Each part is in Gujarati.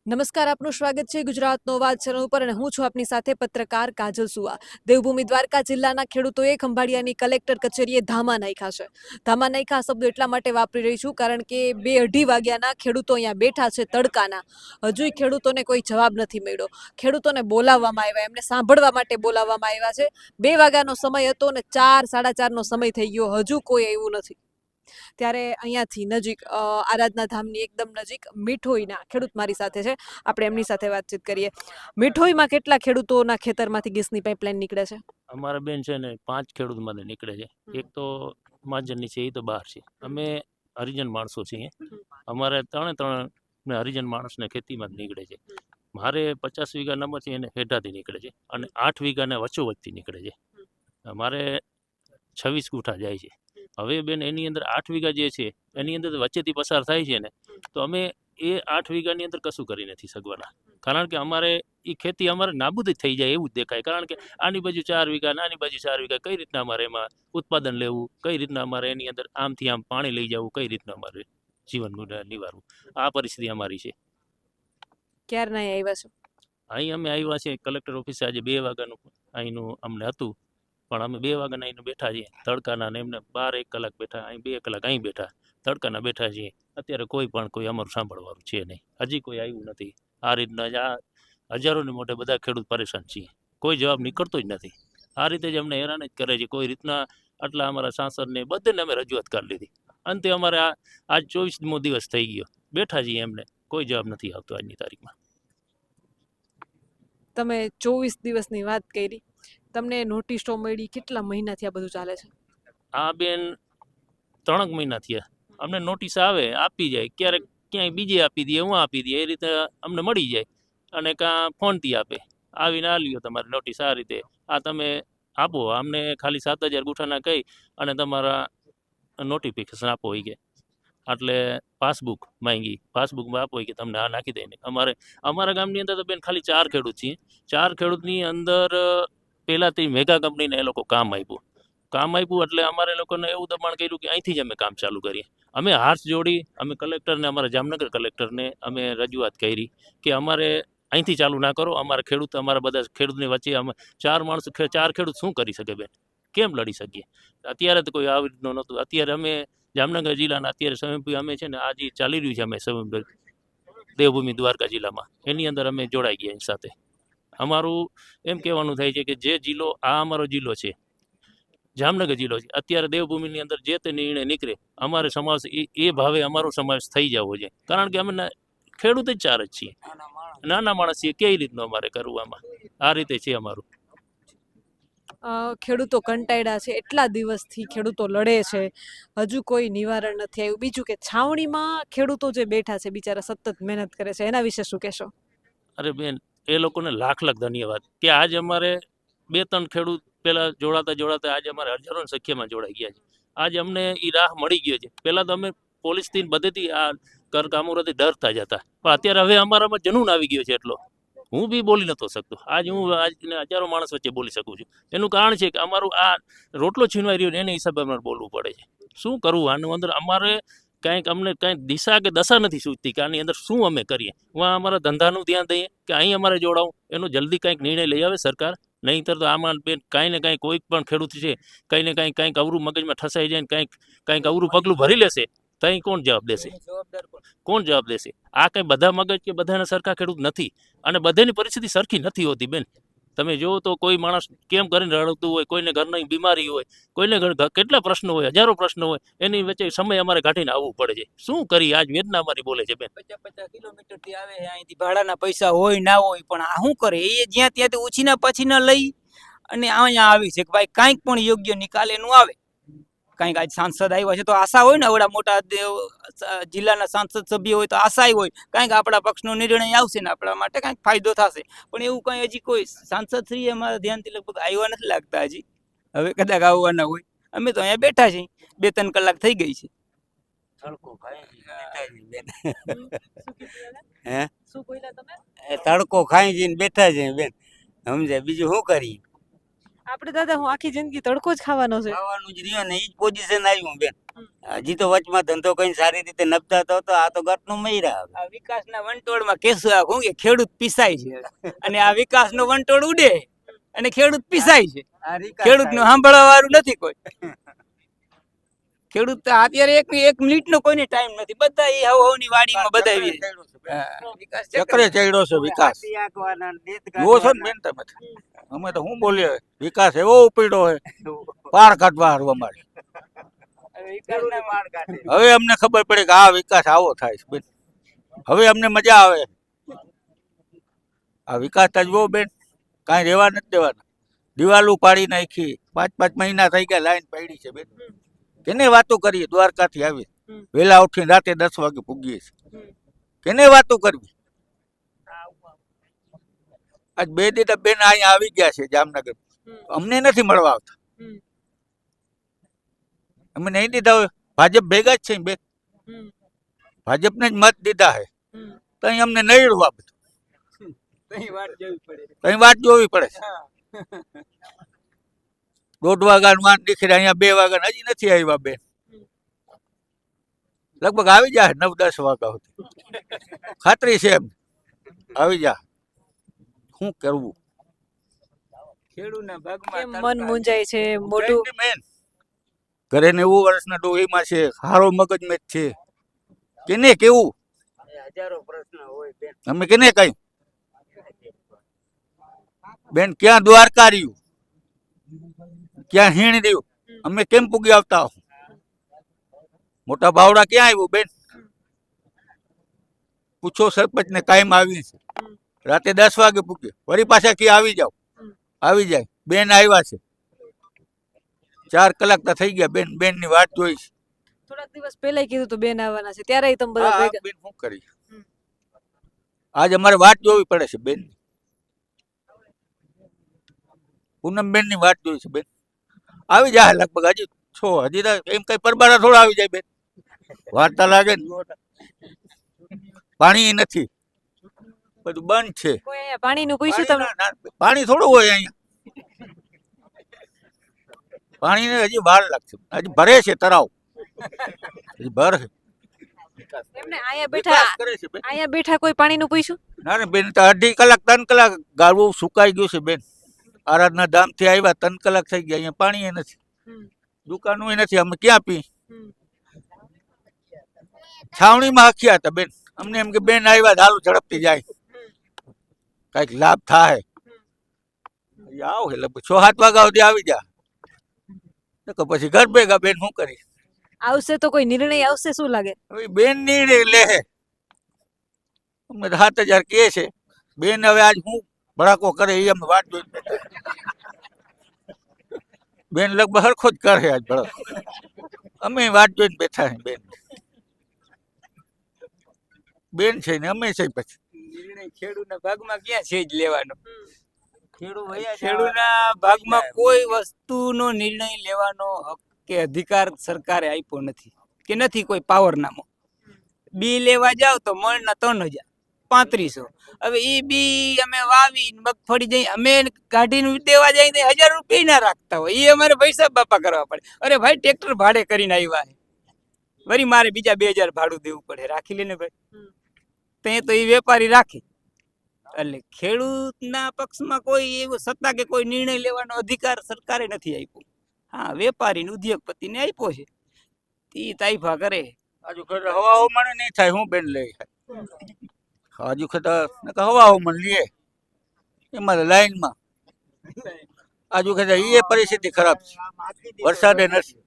નમસ્કાર, આપનું સ્વાગત છે ગુજરાતનો અવાજ ચેનલ ઉપર અને હું છું આપની સાથે પત્રકાર કાજલ સુવા। દેવભૂમિ દ્વારકા જિલ્લાના ખેડૂતોએ ખંભાળિયાની કલેક્ટર કચેરીએ ધામા નાખ્યા છે। ધામા નાખ્યા શબ્દ એટલા માટે વાપરી રહી છું કારણ કે 2-2:30 વાગ્યાના ખેડૂતો અહીંયા બેઠા છે તડકાના। હજુય ખેડૂતોને કોઈ જવાબ નથી મળ્યો। ખેડૂતોને બોલાવવામાં આવ્યા, એમને સાંભળવા માટે બોલાવવામાં આવ્યા છે। 2 વાગ્યાનો સમય હતો ને 4-4:30નો સમય થઈ ગયો, હજુ કોઈ આવ્યું નથી। ત્યારે અહીંયાથી નજીક આરાધના ધામની એકદમ નજીક મીઠોઈના ખેડૂત મારી સાથે છે, આપણે એમની સાથે વાતચીત કરીએ। મીઠોઈમાં કેટલા ખેડૂતોના ખેતરમાંથી ગેસની પાઇપલાઇન નીકળે છે? અમારા બેન છે ને 5 ખેડૂત મને નીકળે છે। એક તો મહાજનની છે, એ તો બહાર છે। અમે હરિજન માણસો છીએ। અમારે ત્રણે હરિજન માણસને ખેતીમાં જ નીકળે છે। મારે 50 વીઘા નંબર છે, એને હેઠાથી નીકળે છે અને 8 વીઘાને વચ્ચોવચ્ચથી નીકળે છે। મારે 26 ગુઠા જાય છે। હવે બેન એની અંદર 8 વીઘા જે છે એની અંદર વચ્ચેથી પસાર થાય છે ને, તો અમે એ 8 વીઘાની અંદર કશું કરી નથી શકવાના। કારણ કે અમારે એ ખેતી અમારે નાબૂદ જ થઈ જાય એવું જ દેખાય। કારણ કે આની બાજુ 4 વીઘા, આની બાજુ 4 વીઘા, કઈ રીતના અમારે એમાં ઉત્પાદન લેવું, કઈ રીતના અમારે એની અંદર આમથી આમ પાણી લઈ જવું, કઈ રીતના અમારે જીવન નિવારવું, આ પરિસ્થિતિ અમારી છે। ક્યારના આવ્યા છો? અહીં અમે આવ્યા છીએ કલેક્ટર ઓફિસે, આજે 2 વાગ્યાનું અહીંનું અમને હતું, પણ અમે 2 વાગ્યાના અહીં બેઠા છીએ તડકાના, ને એમને 12-1 કલાક બેઠા, અહીં 2 કલાક અહીં બેઠા તડકાના બેઠા છીએ। અત્યારે કોઈ અમારું સાંભળવાનું છે નહીં, હજી કોઈ આવ્યું નથી। આ રીતના જ આ હજારોની મોઢે બધા ખેડૂત પરેશાન છીએ, કોઈ જવાબ નીકળતો જ નથી। આ રીતે જ અમને હેરાન જ કરે છે। કોઈ રીતના આટલા અમારા સાંસદને બધાને અમે રજૂઆત કરી લીધી, અંતે અમારે આજ 24મો દિવસ થઈ ગયો, બેઠા છીએ, એમને કોઈ જવાબ નથી આવતો આજની તારીખમાં। તમે 24 દિવસની વાત કરી, તમને નોટિસો મળી, કેટલા મહિનાથી આ બધું ચાલે છે? આ બેન 3 મહિના થયા અમને નોટિસ આવે, આપી જાય, ક્યારેક ક્યાંય બીજે આપી દઈએ, હું આપી દઈએ, એ રીતે અમને મળી જાય, અને કાં ફોનથી આપે, આવીને આ લ્યો તમારી નોટિસ, આ રીતે આ તમે આપો, અમને ખાલી 7,000 ગુઠાના કહી અને તમારા નોટિફિકેશન આપો હોય કે, એટલે પાસબુક માંગી, પાસબુકમાં આપો કે તમને આ નાખી દઈને। અમારા ગામની અંદર તો બેન ખાલી 4 ખેડૂત છીએ। 4 ખેડૂતની અંદર પહેલાંથી મેગા કંપનીને એ લોકો કામ આપ્યું એટલે અમારે લોકોને એવું દબાણ કર્યું કે અહીંથી જ અમે કામ ચાલુ કરીએ। અમે હાથ જોડી, અમે કલેક્ટરને, અમારા જામનગર કલેક્ટરને અમે રજૂઆત કરી કે અમારે અહીંથી ચાલુ ના કરો, અમારા બધા ખેડૂતની વચ્ચે અમે 4 ખેડૂત શું કરી શકે બેન, કેમ લડી શકીએ? અત્યારે તો કોઈ આવી રીતનું નહોતું। અત્યારે અમે જામનગર જિલ્લાના અત્યારે સ્વયંભૂ અમે છે ને, આજે ચાલી રહ્યું છે અમે સ્વયંભૂ દેવભૂમિ દ્વારકા જિલ્લામાં, એની અંદર અમે જોડાઈ ગયા એની સાથે। અમારું એમ કહેવાનું થાય છે કે જે જિલ્લો, આ અમારો જિલ્લો છે, જામનગર જિલ્લો છે, અત્યારે દેવભૂમિની અંદર જે તે નિર્ણય નીકળે, અમારે સમાવેશ એ ભાવે અમારો સમાવેશ થઈ જવો જોઈએ। કારણ કે અમે ખેડૂત જ 4 જ છીએ, નાના માણસ છીએ, કઈ રીતનું અમારે કરવું આમાં? આ રીતે છે અમારું। ખેડૂતો કંટાળ્યા છે, એટલા દિવસથી ખેડૂતો લડે છે, હજુ કોઈ નિવારણ નથી આવ્યું। બીજું કે છાવણીમાં ખેડૂતો જે બેઠા છે, બિચારા સતત મહેનત કરે છે, એના વિશે શું કહેશો? અરે બેન, એ લોકોને લાખ ધન્યવાદ કે આજ અમારે 2-3 ખેડૂત પેલા જોડાતા આજે અમારે હજારોની સંખ્યામાં જોડાઈ ગયા છે। આજે અમને એ રાહ મળી ગયો છે। પહેલા તો અમે પોલીસથી બધેથી આ કરકામોથી ડરતા જ હતા, પણ અત્યારે હવે અમારામાં જનૂન આવી ગયો છે એટલો, હું બી બોલી નતો શકતો। હું હજારો માણસ વચ્ચે બોલી શકું છું। એનું કારણ છે કે અમારું આ રોટલો છીનવાઈ રહ્યો ને, એને હિસાબે અમારે બોલવું પડે છે। શું કરવું આનું અંદર? અમારે અમને કંઈક દિશા કે દશા નથી સૂચતી કે આની અંદર શું અમે કરીએ। અમારા ધંધાનું ધ્યાન દઈએ કે અહીં અમારે જોડાવું, એનો જલ્દી કંઈક નિર્ણય લઈ આવે સરકાર, નહીંતર તો આમાં બેન કાંઈ ને કાંઈ કોઈ પણ ખેડૂત છે કંઈ ને કંઈક અવરું મગજમાં ઠસાઈ જાય ને કંઈક અવરું પગલું ભરી લેશે, તો અહીં કોણ જવાબ દેશે? કોણ જવાબ દેશે? આ કંઈ બધા મગજ કે બધાને સરખા ખેડૂત નથી, અને બધાની પરિસ્થિતિ સરખી નથી હોતી બેન। તમે જુઓ તો કોઈ માણસ કેમ કરીને રડતું હોય, કોઈને ઘરની બીમારી હોય, કોઈને કેટલા પ્રશ્નો હોય, હજારો પ્રશ્નો હોય, એની વચ્ચે સમય અમારે કાઢીને આવવું પડે છે। શું કરી? આજ વેદના અમારી બોલે છે બેન। 50 કિલોમીટરથી આવે છે, અહીંથી ભાડાના પૈસા હોય ના હોય, પણ આ શું કરે? એ જ્યાં ત્યાંથી ઉછીના પાછીના લઈ અને અહીંયા આવી છે કે ભાઈ કાંઈક પણ યોગ્ય નિકાલ એનું આવે। કાંઈક આજ સાંસદ આવ્યા છે તો આશા હોય ને, આવડા મોટા જિલ્લાના સાંસદ સભ્ય હોય તો આશા હોય કાંઈક આપણા પક્ષનો નિર્ણય આવશે ને આપણા માટે કાંઈક ફાયદો થશે, પણ એવું કાંઈ હજી કોઈ સાંસદ શ્રી અમારા ધ્યાનથી લગભગ આવ્યા નથી લાગતા હજી। હવે કદાચ આવવાના હોય। અમે તો અહીંયા બેઠા છીએ, 2-3 કલાક થઈ ગઈ છે। તડકો ખાઈ જઈને બેઠા છે બેન, સમજે? બીજું શું કરીએ? આપણે દાદા, હું આખી જિંદગી તડકો જ ખાવાનો છે? ખાવાનું જ રહ્યો ને, ઈ જ પોઝિશન આવ્યું બેન। હજી તો વચમાં ધંધો કઈ સારી રીતે નપતા તો આ તો ગટનું મૈરા હવે. આ વિકાસના વંટોળમાં કેશું આ હું કે ખેડૂત પીસાય છે અને આ વિકાસનો વંટોળ ઉડે અને ખેડૂત પીસાય છે. આ વિકાસ ખેડૂતનું થાય. સાંભળવા વાળું નથી કોઈ. ખેડૂત તો અત્યારે એક મિનિટનો કોઈને ટાઈમ નથી. બધા એ હવની વાડીમાં બધા એવી. વિકાસ ચક્રે ચડ્યો છે વિકાસ હાથી આંકવાના, દેત જુઓ છો ને બેન તમે અમે તો શું બોલીએ વિકાસ એવો ઉપડ્યો હોય પાર કાઢવા હારું અમારે વિકાસના માર કાઢે. હવે અમને ખબર પડે કે આ વિકાસ આવો થાય છે બેન હવે અમને મજા આવે આ વિકાસ તો જુઓ બેન કાંઈ રહેવા નથી દેવાના દિવાલું પાડી નાખી 5-5 મહિના થઈ ગયા લાઈન પડી છે બેન કેને વાતો કરીએ દ્વારકાથી આવી વહેલા ઉઠીને રાતે 10 વાગે પૂગીએ છીએ કેને વાતો કરવી આજ 2 દીધા બેન અહીંયા આવી ગયા છે જામનગર અમને નથી મળવા આવતા અમે નહીં દીધા હોય ભાજપ ભેગા જ છે બેન ભાજપને જ મત દીધા હે તો અહીં અમને નહીં આ બધું કઈ વાત જોવી પડે. કઈ વાત જોવી પડે છે 1:30 વાગ્યાનું વાન દીખી અહીંયા 2 વાગ્યા હજી નથી આવ્યા બેન લગભગ આવી જાય 9-10 વાગ્યા સુધી ખાતરી છે એમ આવી જા શું કરવું ખેડૂતના કેમ ભાગમાં મન મૂંઝાય છે મોટું બેન ઘરે 90 વર્ષના ડોહીમાં છે હારો મગજ મેચ છે કેને કેવું હજારો પ્રશ્ન હોય બેન. અમે કેને કઈ બેન ક્યાં દ્વારકા રહ્યું ક્યાં હીણ રહ્યું અમે કેમ પૂગી આવતા હો? મોટા બાવડા ક્યાં આવ્યું બેન પૂછો સરપંચ ને કાયમ આવી છે રાતે 10 વાગે પૂગે વળી પાછા ક્યાં આવી જાવ આવી જાય બેન આવ્યા છે 4 કલાક તો થઈ ગયા બેન બેન ની વાત જોઈ છે થોડાક દિવસ પહેલા કીધું તો બેન આવવાના છે ત્યારે તમે બધા હા, ભેગા બેન શું કરી આજ અમારે વાત જોવી પડે છે બેન પૂનમ બેન ની વાત જોઈ છે બેન આવી જાય લગભગ હજી હજી તો એમ કઈ પરબારા થોડા આવી જાય બેન વાર્તા લાગે ને પાણી નથી બધું બંધ છે કોઈ અહીંયા પાણીનું પૂછ્યું તમે પાણી થોડું હોય અહીંયા પાણી હજી વાર લાગશે હજી ભરે છે તળાવ હજી ભરે એમને અહીંયા બેઠા કરે છે બેન અહીંયા બેઠા કોઈ પાણીનું પૂછ્યું ના બેન તો 2.5 કલાક 3 કલાક ગાળવું સુકાઈ ગયું છે બેન આરાધના ધામ થી આવ્યા 3 કલાક થઈ ગયા અહીંયા પાણી નથી દુકાનો નથી અમે ક્યાં પી છાવણીમાં હખ્યા હતા બેન અમને એમ કે બેન આવ્યા હાલું ઝડપથી જાય કઈક લાભ થાય આવો એટલે 6-7 વાગ્યા સુધી આવી જા તો પછી ઘર ભેગા બેન શું કરી આવશે તો કોઈ નિર્ણય આવશે શું લાગે હવે બેન ની લે અમે 7,000 કહે છે બેન હવે આજ હું ભડાકો કરે એ અમે વાત જોઈ બેન લગભગ હરખો જ કરે આજ ભડાકો અમે વાત જોઈને બેઠા છે બેન બેન છે ને અમે છે પછી નિર્ણય ખેડૂતના ભાગમાં ક્યાં છે જ લેવાનો. ખેડૂત વયા જવાના. ખેડૂતના ભાગમાં કોઈ વસ્તુનો નિર્ણય લેવાનો હક કે અધિકાર સરકારે આપ્યો નથી કે નથી કોઈ પાવરનામો. બી લેવા જાવ તો મણના 3,000 3500. હવે એ બી અમે વાવી મગફળી જઈ અમે કાઢીને દેવા જઈએ તો 1,000 રૂપિયા ના રાખતા હોય એ અમારે પૈસા બાપા કરવા પડે. અરે ભાઈ ટ્રેક્ટર ભાડે કરીને આવ્યા છે વળી મારે બીજા 2,000 ભાડું દેવું પડે રાખી લે ને ભાઈ તે તો એ વેપારી રાખે. એટલે ખેડૂતના પક્ષમાં કોઈ એવું સત્તા કે કોઈ નિર્ણય લેવાનો અધિકાર સરકારે નથી આપ્યો. હા વેપારી ઉદ્યોગપતિને આપ્યો છે તે તાઇફા કરે. આજુ ખતર હવા હવામાન નહીં થાય હું બેન લઈ આજુ ખતર હવા હવામાન લઈએ એમાં લાઈનમાં આજુ ખતર એ પરિસ્થિતિ ખરાબ છે વરસાદે નથી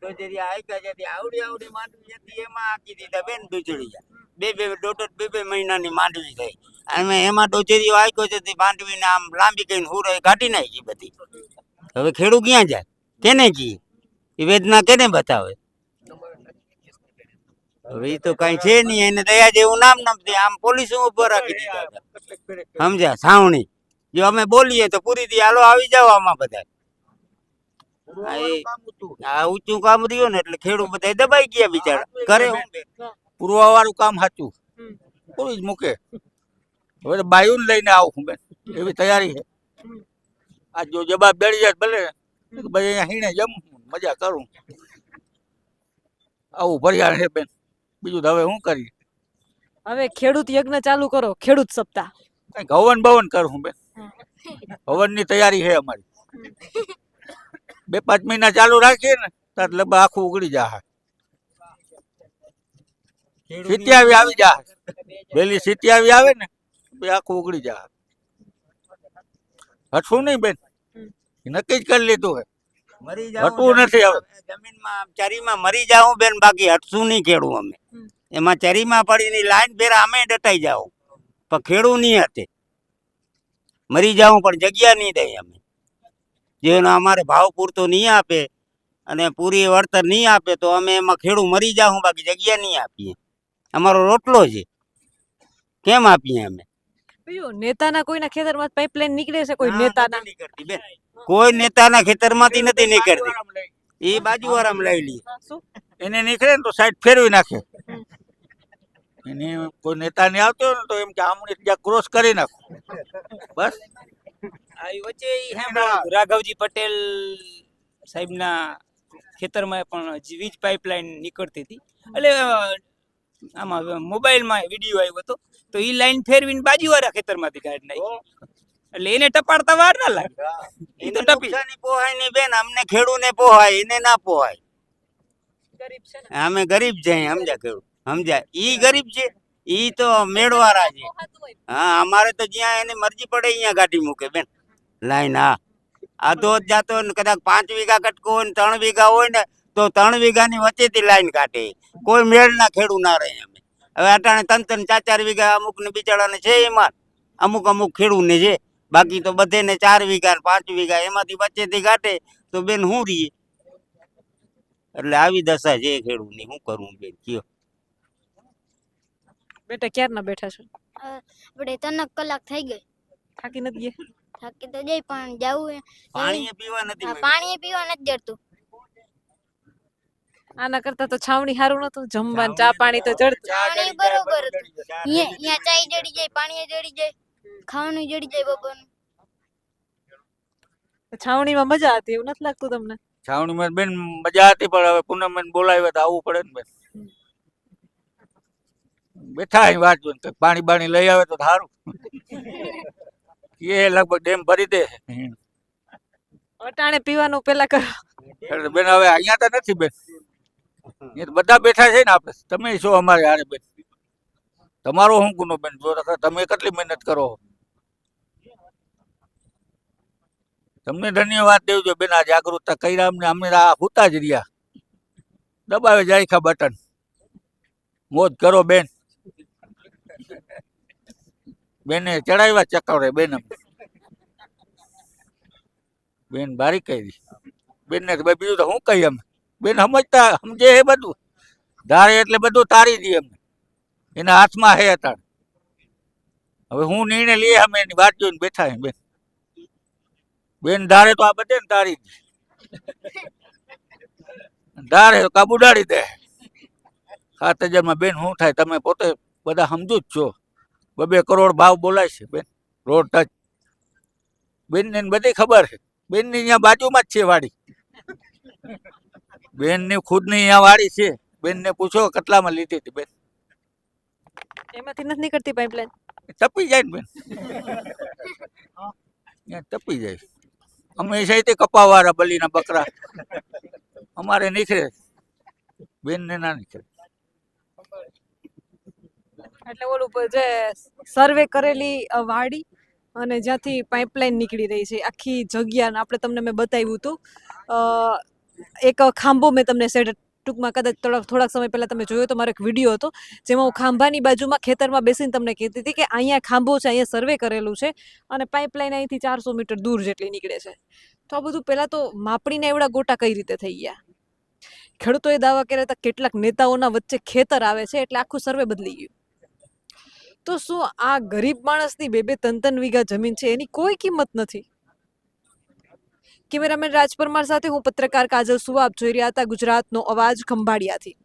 તો જેથી આયકા જેથી આવડી માંડવી હતી એમાં આકી દીધા બેન વીજળી 2-2 મહિનાની માંડવી થઈ અને એમાં ડોચેરીઓ આયકો છે તે માંડવીને આમ લાંબી કરીને હુરો કાઢી નાખી બધી. હવે ખેડૂત ક્યાં જાય કેને કી એ વેદના કેને બતાવે હવે એ તો કઈ છે નહીં એને દયા જેવું નામ નથી આમ પોલીસ ઉપર રાખી દીધા હતા. સમજ્યા છાવણી જો અમે બોલીએ તો પૂરી દી હાલો આવી જાવ આમાં બધા આ ઊંચું કામ રહ્યું ને એટલે ખેડૂત બધા દબાઈ ગયા બિચારા કરે હું પૂરવા વાળું કામ સાચું પૂરું જ મૂકે હવે તો બાયુને લઈને આવું બેન એવી તૈયારી છે આ જો જવાબ બેડી જાય ભલે ભાઈ અહીંયા હીણે જમ મજા કરું આવું ભર્યા છે બેન, બીજું તો હવે શું કરીએ? હવે ખેડૂત યજ્ઞ ચાલુ કરો, ખેડૂત સપ્તાહ. કંઈક હવન બવન કરું બેન, હવનની તૈયારી છે અમારી. 2-5 મહિના ચાલુ રાખીએ ને તો લગભગ આખું ઉગડી જાય. સિત્યાવી આવી જાય, વહેલી સિત્યાવી આવે ને તો આખું ઉગડી જાય. હટશું નહીં બેન, નક્કી જ કરી લીધું હે. મરી હટવું નથી હવે. જમીનમાં ચરીમાં મરી જાઉં બેન, બાકી હટશું નહીં ખેડું અમે. એમાં ચરીમાં પડીને લાઈન ફેરા અમે ડટાઈ જાઉં, પણ ખેડું નહીં હતે. મરી જાઉં પણ જગ્યા નહીં દઈ અમે. જેનો અમારે ભાવ પૂરતો નહીં આપે અને પૂરી વળતર નહીં આપે તો અમે એમાં ખેડું મરી જાઉં, બાકી જગ્યા નહીં આપીએ. અમારો રોટલો છે, કેમ આપીએ અમે? બીજું નેતાના કોઈના ખેતરમાં પાઇપલાઇન નીકળે છે, કોઈ નેતાના? નથી નીકળતી બેન, કોઈ નેતાના ખેતરમાંથી નથી નીકળતી. એ બાજુ વાળામાં લઈ લઈએ. શું? એને નીકળે ને તો સાઈડ ફેરવી નાખે. એને કોઈ નેતા ને આવતો હોય ને તો એમ કે આમણે ત્યાં ક્રોસ કરી નાખો, બસ. આવી વચ્ચે ઈ સાંભળ્યું હતું, રાઘવજી પટેલ સાહેબના ખેતરમાં પણ વીજ પાઇપલાઇન નીકળતી હતી. એટલે આમાં મોબાઈલમાં વિડીયો આવ્યો હતો, તો ઈ લાઈન ફેરવીને બાજુવાળા ખેતરમાંથી કાઢી નાખી. એટલે એને ટપાડતા વાર ના લાગે. ઈ તો ટપી નુકસાની પોહાય નહીં બેન, અમને ખેડૂને પોહાય, એને ના પોહાય. ગરીબ છે ને. અમે ગરીબ છે, સમજ્યા ખેડૂત, સમજ્યા? ઈ ગરીબ છે, ઈ તો મેળવાળા છે. હા, અમારે તો જ્યાં એની મરજી પડે અહીંયા ગાડી મૂકે બેન લાઈન. હા, આધો જ જાતો ને કદાચ 5 વીઘા કટકો હોય ને 3 વીઘા હોય ને તો 3 વીઘાની વચ્ચેથી લાઈન કાઢે. કોઈ મેળના ખેડૂત ના રહે અમે. હવે અટાણે 3-3, 4-4 વીઘા અમુક ને બિચારાને છે એમાં, અમુક ખેડૂત ને છે. બાકી તો બધેને 4 વીઘા ને 5 વીઘા એમાંથી વચ્ચેથી કાઢે તો બેન હું રહીએ. એટલે આવી દશા છે ખેડૂતની, શું કરવું બેન કયો? બેટા ક્યારના બેઠા છો? આપણે 3 કલાક થઈ ગઈ. થાકી નથી ગયા? થાકી તો જઈ પણ જવું પાણી પીવા નથી મળ્યું. પાણી પીવા નથી જડતું. આના કરતા તો છાવણી સારું નતું, જમવાનું ચા પાણી તો જડતું. પાણી બરોબર હતું. અહીંયા ચાય જડી જાય, પાણી જડી જાય, ખાવાનું જડી જાય બપોરનું. છાવણીમાં મજા હતી એવું નથી લાગતું તમને? છાવણીમાં બેન મજા હતી, પણ હવે પૂનમ બોલાવ્યા તો આવવું પડે ને બેન. બેઠા અહીં વાત જોઈને કંઈક પાણી બાણી લઈ આવે તો સારું. એ લગભગ ડેમ ભરી દે. અટાણે પીવાનું પેલા કરો. એટલે બેન હવે અહીંયા તો નથી બેન, એ તો બધા બેઠા છે ને આપણે. તમે છો અમારે હારે બેન, તમારો શું ગુનો બેન? જો તમે કેટલી મહેનત કરો. તમને ધન્યવાદ દેવજો બેન, આ જાગૃતતા કર્યા અમને. અમે આ હુતા જ રહ્યા, દબાવે જાય ખા બટન. મોજ કરો બેન. બેને ચડાવ્યા ચકવડે બેન. બેન બારી કરી બેન ને બીજું તો શું કહી અમે. બેન સમજે એ બધું ધારે એટલે બધું તારી દઈએ અમને. એના હાથમાં હે અતાણ. હવે હું નિર્ણય લઈએ અમે એની વાત જોઈને બેઠા હે બેન. બેન ધારે તો આ બધે ને તારી દે, ધારે તો કાબુડાડી દે. 7000 બેન શું થાય તમે પોતે બધા સમજુ જ છો. 2 કરોડ ભાવ બોલાય છે બેન, રોડ ટચ. બેન ને બધી ખબર છે. બેન ની અહીંયા બાજુમાં જ છે વાડી. બેન ની ખુદ ની અહીંયા વાડી છે. બેન ને પૂછો કેટલામાં લીધી હતી બેન. એમાંથી નથી નીકળતી પાઇપલાઇન? ટપી જાય ને બેન, ટપી જાય. અમે છે કપાવાળા બલીના બકરા, અમારે નીકળે, બેન ને ના નીકળે. એટલે ઓલું જે સર્વે કરેલી વાડી અને જ્યાંથી પાઇપલાઇન નીકળી રહી છે આખી જગ્યા, આપણે તમને મેં બતાવ્યું હતું. એક ખાંભો મેં તમને સેટ ટૂંકમાં કદાચ થોડાક સમય પહેલા તમે જોયો તો મારો એક વિડીયો હતો, જેમાં હું ખાંભાની બાજુમાં ખેતરમાં બેસીને તમને કહેતી હતી કે અહીંયા ખાંભો છે, અહીંયા સર્વે કરેલું છે અને પાઇપલાઇન અહીંથી 400 મીટર દૂર જેટલી નીકળે છે. તો આ બધું પહેલાં તો માપણીના એવડા ગોટા કઈ રીતે થઈ ગયા? ખેડૂતોએ દાવા કર્યા હતા, કેટલાક નેતાઓના વચ્ચે ખેતર આવે છે એટલે આખું સર્વે બદલી ગયું. તો શું આ ગરીબ માણસની 2-3 વીઘા જમીન છે એની કોઈ કિંમત નથી? કેમેરામેન રાજ પરમાર સાથે હું પત્રકાર કાજલ સુવા. આપ જોઈ રહ્યા હતા ગુજરાતનો અવાજ ખંભાળિયાથી.